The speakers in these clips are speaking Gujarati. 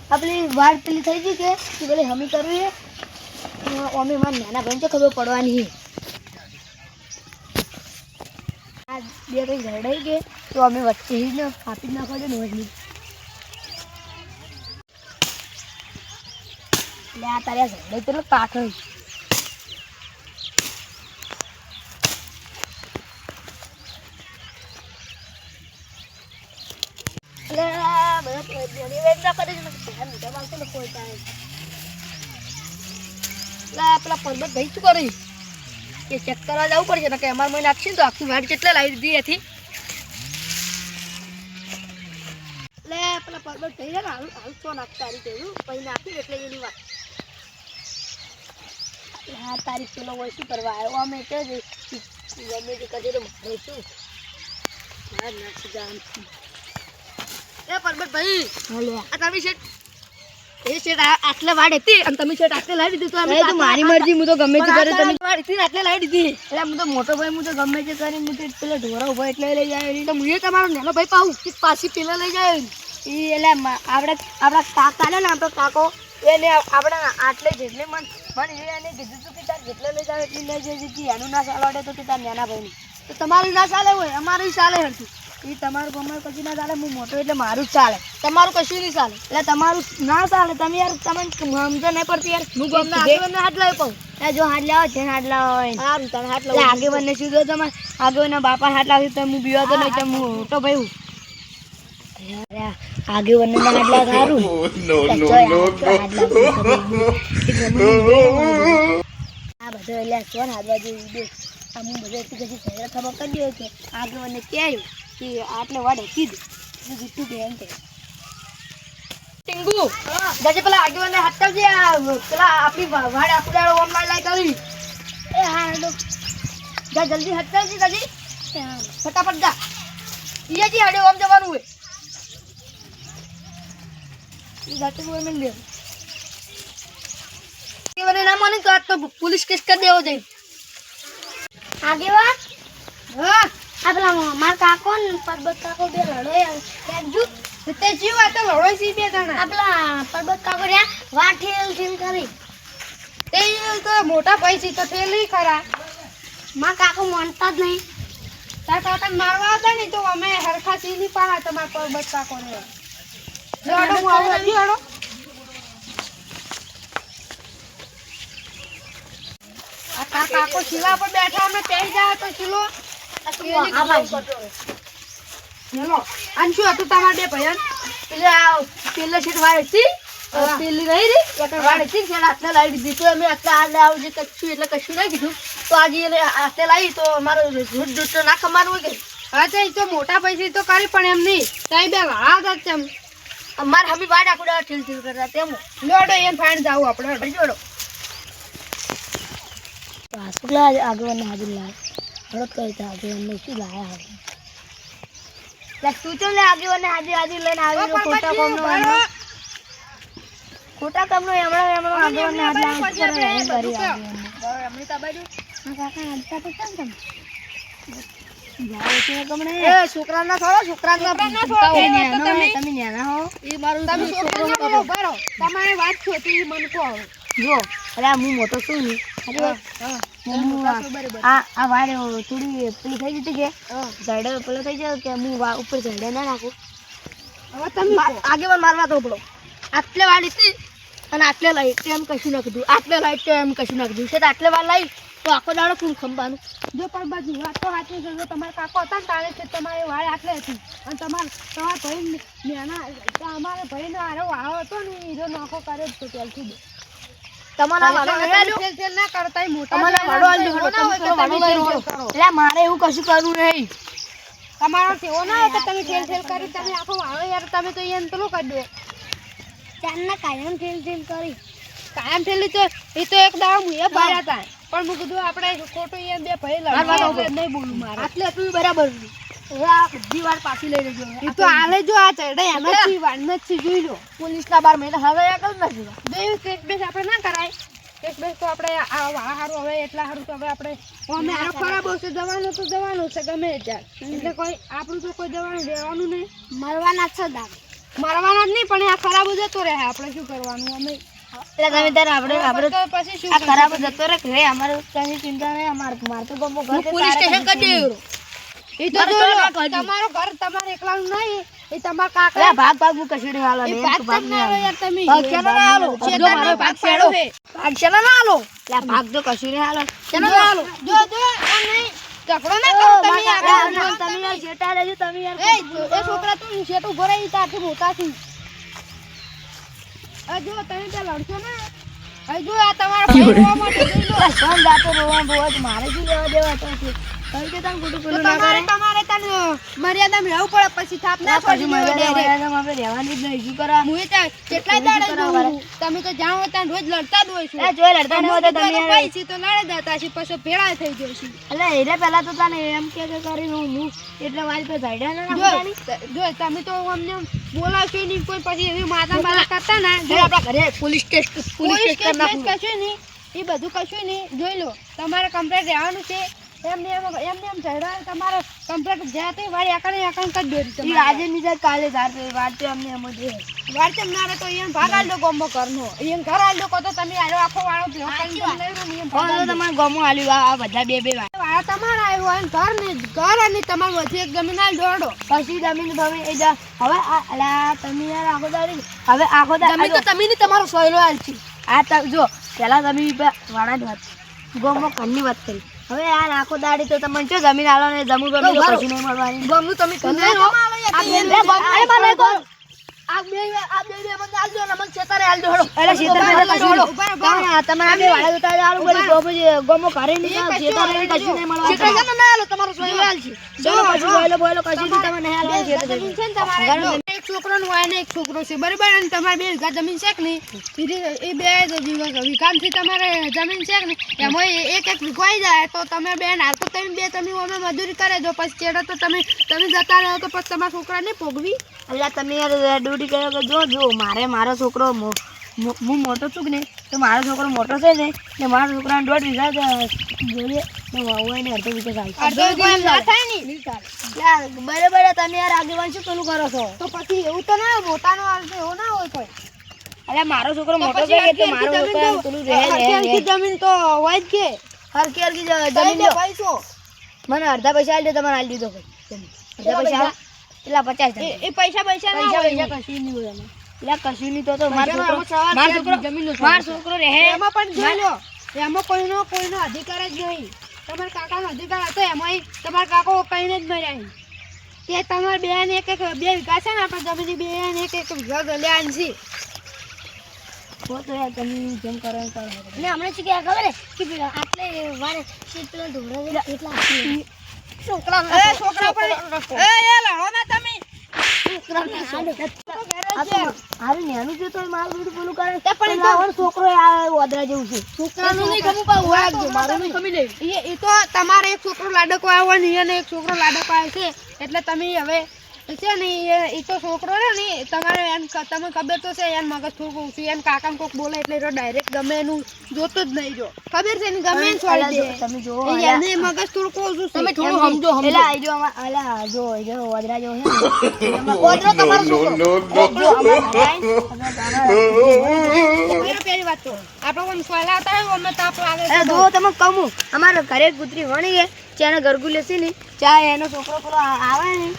આપણી વાત પેલી થઈ ગઈ કે પેલી હમી કરવી છે અમે મારા નાના ભાઈને તો ખબર પડવાની આ બે કઈ ઝરડાઈ ગઈ તો અમે વચ્ચે જ ને કાપી જ નાખવા દે ને એટલે આ તારે ઝરડાઈ પેલો કાઠો પેલા પર્વત ભાઈ શું કરી એ ચેક કરવા જવું પડશે ને કે અમારે મને નાખશે ને તો આખી વાડ કેટલા લાવી દીધી એથી એટલે પેલા પર્વત ભાઈ છે ને હાલ છો નાખતા રીતે પછી નાખ્યું એટલે એની વાત હા તારીખ પેલો હોય શું કરવા આવ્યો અમે તો જ ગમે તે કદી તો મારે શું મારે નાખી જવાનું એ પર્વત ભાઈ આ તમે શેઠ એ શેઠ આટલે વાડ હતી અને તમે શેઠ આટલે લાવી દીધી તો અમે તો મારી મરજી હું તો ગમે તે કરે તમે વાડ હતી આટલે લાવી દીધી એટલે હું તો મોટો ભાઈ હું તો ગમે તે કરીને હું તો પેલા ઢોરા ઉભા એટલે લઈ જાય તો હું એ તમારો નાનો ભાઈ પાઉં પાછી પેલા લઈ જાય એ એટલે આપણા કાકા ને આપણો કાકો એને આપણે આટલે જેટલે મને એને કીધું હતું કે તાર જેટલે લઈ જાય એટલી લઈ જાય હતી એનું ના ચાલવાડે તો કે તાર નાના ભાઈનું તો તમારું ના ચાલે હોય અમારું ચાલે હરતું એ તમારું ગમે પછી ના ચાલે હું મોટો એટલે મારું જ ચાલે તમારું કશું નહીં ચાલે એટલે તમારું ના ચાલે તમે યાર તમે સમજો નહીં પડતી યાર હું ગમે આગેવાનને હાથ લાવી પાઉં જો હાથ લાવો છે હાથ લાવો સારું તમે હાથ લાવો આગેવાનને શું જો તમારે આગેવાનના બાપા હાથ લાવી તો હું બીવા તો નહીં તો હું મોટો ભાઈ આગેવાનને હાથ લાવ સારું આ બધો એટલે સોન હાથ બાજુ હું બધો એટલી કશી સહેરા ખબર કરી દો છે આગેવાનને કહ્યું કે આટલે વાડે કીધું જીતું કે એમ કે ટીંગુ જજે પેલા આગેવાનને હાથ કરજે પેલા આપણી વાડ આપુડાળો ઓમમાં લાઈ કરી એ હા હેડો જા જલ્દી હાથ કરજે જલ્દી ફટાફટ જા ઈયાજી હાડે ઓમ જવાનું હોય ઈ જાતે બોલ મેં દે આગેવાને ના માની તો આજ તો પોલીસ કેસ કરી દેવો જોઈએ આગેવાન હા આપલા માર કાકો ને પરબત કાકો બે લડોય એકજુ તે જીવ આ તો લડોય સી બે જણા આપલા પરબત કાકો રે વાઠેલ થીલ કરી તે તો મોટા પૈસી તો થેલી ખરા માર કાકો માનતા જ નહીં તાર કાકા મારવા હતા ને તો અમે હરખા સીની પાહા તમાર પરબત કાકો ને લડો હું આવું હતી હડો આ કાકો શીલા પર બેઠા અમે પેઈ જાય તો શીલો હેલો અંશુ હતું તમારે બે ભયન પેલે શેઠ વાળ હતી પેલી રહી રે એક વાળ હતી શેઠ આટલે લાવી દીધી તો અમે આટલા આટલે આવજે કચ્છું એટલે કશું ના કીધું તો આજે એને આટલે લાવી તો અમારો દૂધ તો ના ખમારું હોય કે હા તો એ તો મોટા પૈસા તો કરી પણ એમ નહીં ત્યાં બે વાળા હતા તેમ અમારે હમી વાડ આખુડા ઠીલ ઠીલ કરતા તેમ લોડો એને ફાઈન જાવું આપણે જોડો શુક્લા આગેવાનને હાજર લાવે હળદ કહી તો આગેવાનને શું લાયા હવે તું તો લે આગેવાનને હાજર લઈને આવી ખોટા કામનો આગેવાનને હાજર છોકરાના થોડો છોકરાના તમે ન્યાના હો એ મારું તમે છોકરાના બરો તમારે વાત છોટી મન કો જો અરે હું મોટો છું ને આ વાડ થોડી પેલી થઈ જતી કે ઝાડે પેલો થઈ જાય કે હું ઉપર ઝાડે ના નાખું હવે તમે આગેવાન મારવા તો પડો આટલે વાડ હતી અને આટલે લાઈટ એમ કશું ના કીધું આટલે લાઈટ એમ કશું ના કીધું છે આટલે વાર લાવી તો આખો દાડો ફૂલ ખંભાનું જો પણ બાજુ વાત તો સાચી છે જો તમારા કાકો હતા ને તારે છે તમારી વાડ આટલે હતી અને તમારા ભાઈ નાના અમારા ભાઈનો આરો વાળો હતો ને એ નોખો કરે જ તો ત્યારથી દે મારે એવું કશું કરવું નહીં તમારો સેવો ના હોય કે તમે ખેલ કરી તમે આખો વાળો યાર તમે તો એને પેલું કરી દો ચારના કાયમ ખેલ કરી કાયમ થેલી તો એ તો એક દાવ મુએ બાળ્યા હતા પણ હું કીધું આપણે ખોટું એ બે ભાઈ લડવાનું નહીં બોલું મારે આટલે એટલું બરાબર આ બધી વાર પાછી લઈ લેજો એ તો આલે જો આ ચડે એનાથી વાડનથી જોઈ લો પોલીસના 12 મહિના હવે આગળ ના જોવા દેવ કેસ બેસ આપણે ના કરાય કેસ બેસ તો આપણે આ વાળા હારું હવે એટલા હારું તો હવે આપણે અમે આ ખરાબ હશે જવાનું તો જવાનું છે ગમે ત્યાં એટલે કોઈ આપણું તો કોઈ જવાનું દેવાનું નહીં મરવાના છે દાગ મરવાના જ નહીં પણ આ ખરાબ જતો રહે આપણે શું કરવાનું અમે એટલે તમે તાર આપણે પછી શું આ ખરાબ જતો રહે અમારે કઈ ચિંતા નહીં માર તો ગમો ઘર પોલીસ સ્ટેશન કરી દેવું એ તો તમારો ઘર તમારે એકલાનું નહીં એ તમાર કાકા ભાગ હું કશીડી હાલો ને ભાગ ના યાર તમે ભાગ કેનો ના હાલો જો મારો ભાગ છેડો ભાગ કેનો ના હાલો લે ભાગ તો કશીડી હાલો કેનો ના હાલો જો આ નહીં ઝઘડો ના કરો તમે યાર જેટા લેજો તમે યાર એ છોકરા તું જેટું ભરાઈ તાથી મોતાથી આ જો તમે તે લડશો ને આ જો આ તમારા ભાઈ રોવા માટે જોઈ લો સન જાતો રોવા બોજ મારે શું લેવા દેવા તો છે કઈ કે તને ગુડુ ગુડુ ના કરે તમારે તને મર્યાદામાં રહેવું પડે પછી થાપ ના પડી મર્યાદામાં આપણે રહેવાની જ નહીં શું કરા હું એ કેટલા દાડે તમે તો જાણો ત્યાં રોજ લડતા જ હોય છો એ જો લડતા ન હોય તો તમે પૈસી તો લડે દેતા છે પછી ભેળા થઈ જશે એટલે એરે પહેલા તો તને એમ કે કરીને હું એટલે વાળી તો ઝાડ્યા ના નાખવાની જો તમે તો અમને બોલાવશો નહીં કોઈ પછી એવી માતા મારા કરતા ના જો આપણા ઘરે પોલીસ ટેસ્ટ કશું નહીં એ બધું કશું નહીં જોઈ લો તમારે કમ્પ્લેટ રહેવાનું છે એમને એમ ઝઘડા તમારે કમ્પ્લેટ જાતે વાળી આકણે કરી દોરી તમે આજે ની જાય કાલે જાતે વાળતે અમને એમ જ વાળતે મારે તો એમ ભાગાલ દો ગોમો કરનો એમ ઘર આલ દો તો તમે આલો આખો વાળો ભેગો કરી લઈ એમ ભાગાલ તમારે ગોમો આલ્યું આ બધા બે વાળા તમારા આવ્યો અને ઘર અને તમાર વચ્ચે એક જમીન આલ દોડો પછી જમીન ભવે એ હવે અલા તમે યાર આખો દાડી હવે આખો દાડી જમીન તો તમે ની તમારો સોયલો આલ છે આ જો પેલા તમે વાળા જ વાત ગોમો ઘરની વાત કરી હવે યાર આખો દાડી તો તમને જો જમીન આલો ને જમુ ગમી તો પછી નહીં મળવાની ગમનું તમે આ બે મને આલ દો ને મને છેતરે આલ દો એટલે છેતરે દોડો તમે આ બે વાળા ઉતાર આલુ બોલી ગોમો ઘરે નહીં છેતરે કશું નહીં મળવાનું છેતરે ના આલો તમારો સોયલો આલ છે ચલો પછી બોલો કશું નહીં તમે નહીં આલો છેતરે જમીન છે ને તમારે એક છોકરોનું હોય ને એક છોકરો છે બરાબર અને તમારે બે વીઘા જમીન છે કે નહીં એ બે વીઘાથી તમારે જમીન છે કે નહીં એમાં એક વીઘો આવી જાય તો તમે બેન હાલ તો તમે અમે મજૂરી કરે જો પછી ચેડો તો તમે જતા રહો તો પછી તમારા છોકરાને ભોગવી એટલે તમે યાર ડ્યુટી કર્યો કે જો મારો છોકરો હું મોટો છું કે નહીં તો મારો છોકરો મોટો છે ને એટલે મારા છોકરાને 1.5 વીઘા જોઈએ તો હોય ને અડધો વીઘા થાય ને બરાબર તમે યાર આગેવાન શું પેલું કરો છો તો પછી એવું તો ના મોટાનો એવું ના હોય કોઈ એટલે મારો છોકરો મોટો છે એટલે મારો પેલું રહે જમીન તો હોય જ કે હરકી જમીન દો પૈસો મને અડધા પૈસા આલી દો તમારે આલી દીધો અડધા પૈસા એટલા 50 એ પૈસા ના હોય કશું નહીં હોય એટલે કશું નહીં તો મારો છોકરો રહે એમાં પણ જોઈ લો એમાં કોઈનો અધિકાર જ નહીં તમારા કાકાનો અધિકાર હતો એમાં તમારા કાકો કહીને જ મર્યા કે તમારે બેન એક બે વીઘા છે ને આપણે જમીન બેન એક વીઘા લેવાનું છે તો યાર તમે જેમ કરો ને હમણાં શું કે ખબર કે આટલે વારે કેટલા ઢોળા કેટલા છોકરા પણ એ લાવો ના તમે તમારે એક છોકરો લાડકો આવ્યો ને એને એક છોકરો લાડકો આવ્યો છે એટલે તમે હવે છે ને એ તો છોકરો ને તમારે તમને ખબર તો છે એમ મગજ થોડું ઊંચું એમ કાકા કોક બોલે એટલે ડાયરેક્ટ ગમે એનું જોતો જ નહીં જો ખબર છે ને ગમે એને છોડી દે તમે જો એને મગજ થોડું ઊંચું તમે થોડું સમજો એલા આઈ જો અલા જો ઓદરા જો છે ઓદરો તમારો છોકરો જો પેલી વાત તો આપણો કોણ સોયલા હતા હોય અમે તાપ લાગે છે જો તમે કમું અમાર ઘરે કૂતરી વણી છે ચાને ગરગુલે છે ને ચા એનો છોકરો પેલો આવે ને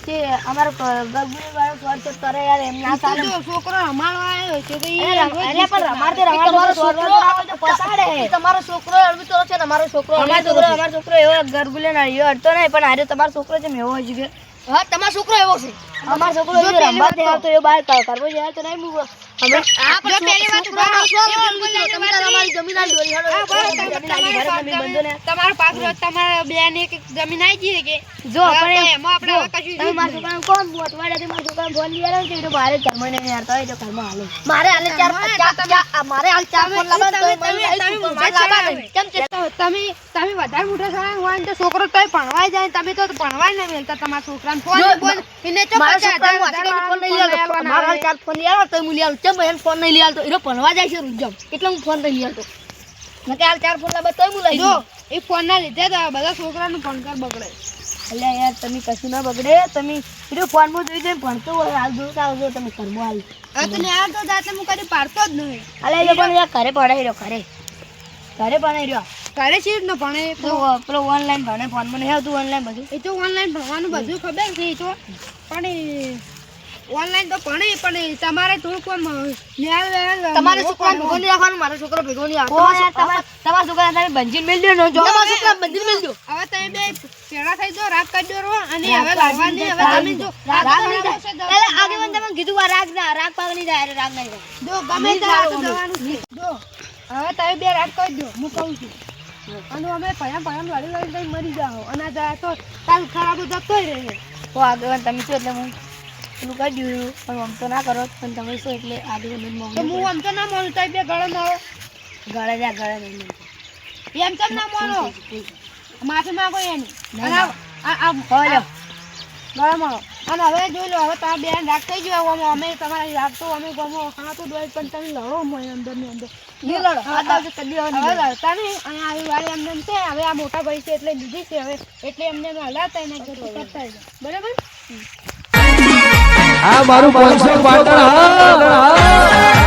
કે અમારો ગગુલી વાળો સ્વર્ચ કરે યાર એમ ના ચાલે છોકરો રમાડો આવ્યો છે તો એટલે પણ રમાડતે તમારો છોકરો આવે તો પસાડે તમારો છોકરો અળવી તો છે ને અમારો છોકરો અમારો છોકરો એવો ગરગુલે ના યો અડતો નહીં પણ આરે તમારો છોકરો છે એવો હોય છે હા તમારો છોકરો એવો છે અમારો છોકરો રમવા દે તો એ બહાર કરવો જાય તો નહીં હું હમણાં આ પણ પેલી વાત તમારી જમીન આલી દોરી હાલો તમારો પાક તમારા બેન એક જમીન આવી ગઈ કે જો આપણે એમાં આપણે કશું તમે મારા છોકરાને કોણ મોટવાડે તે મારા છોકરાને ફોન લઈ આવ્યો છે તો મારે જમણે નહીં હારતા હોય તો ઘરમાં હાલો મારે હાલે મારે હાલ 4 ફોન લાવવા તો કેમ છે તમે વધારે મોટા થયા હોય ને તો છોકરો તોય ભણવાય જાય તમે તો ભણવાય નહીં મેલતા તમારા છોકરાને ફોન એને તો 50,000 ફોન નહીં લેવાનો મારે હાલ 4 ફોન લઈ આવ્યો તો હું લઈ આવું કેમ એને ફોન નહીં લઈ આવતો એનો ભણવા જાય છે રૂજમ એટલે હું ફોન નહીં લઈ આવતો નકે હાલ 4 ફોન લાવવા તોય હું લઈ જો એ ફોન ના લીધે તો બધા છોકરાનું ભણતર બગડે અલ્યા યાર તમે કશું ના બગડે તમે પેલો ફોનમાં જોઈ જોઈને ભણતો હોય હાલ જોતા આવજો તમે ઘરમાં હાલ હવે તો ન્યા તો જાતે હું કદી પાડતો જ નહીં અલ્યા એ પણ યાર ઘરે પડાવી રહ્યો ઘરે ભણાઈ રહ્યો તારે છે જ ન ભણે પેલો ઓનલાઈન ભણે ફોનમાં નહીં આવતું ઓનલાઈન બધું એ તો ઓનલાઈન ભણવાનું બધું ખબર છે એ તો પણ ઓનલાઈન તો ભણે પણ તમારે થોડુંક તમારે છોકરા ભેગો નહીં રાખવાનું મારો છોકરો ભેગો નહીં આવતો તમારા છોકરા તમે બંજીને મેલ દો જો તમારા છોકરા બંજીને મેલ દો હવે તમે બે પેડા થઈ દો રાગ કરી દો અને હવે લાવવાની હવે તમે જો આગેવાન તમે કીધું આ રાગ પાગ નહીં જાય રાગ નહીં જાય જો ગમે ત્યારે જવાનું છે જો હવે તમે બે રાગ કરી દો હું કહું છું અને અમે ભયા લડી મરી જાઓ અને આ તો કાલ ખરાબ જતો રહે તો આગેવાન તમે શું એટલે હું પેલું કરી દીધું પણ આમ તો ના કરો પણ તમે શું એટલે આગેવાન તો હું આમ તો ના માનું તમે બે ગળે મારો ગળે જા ગળે નહીં એમ કેમ ના માનો માફી માંગો એની અને ગળે મારો અને હવે જોઈ લો હવે તમે બેન રાગ થઈ ગયો અમે તમારી રાગ તો અમે ગમો ખાતું દોય પણ તમે લડો અંદર ની અંદર નહીં લડો હવે લડતા નહીં અને આવી વાળી એમને છે હવે આ મોટા ભાઈ છે એટલે લીધી છે હવે એટલે એમને હલાતા એને કરતા બરાબર આ મારું 500 પાટણ હા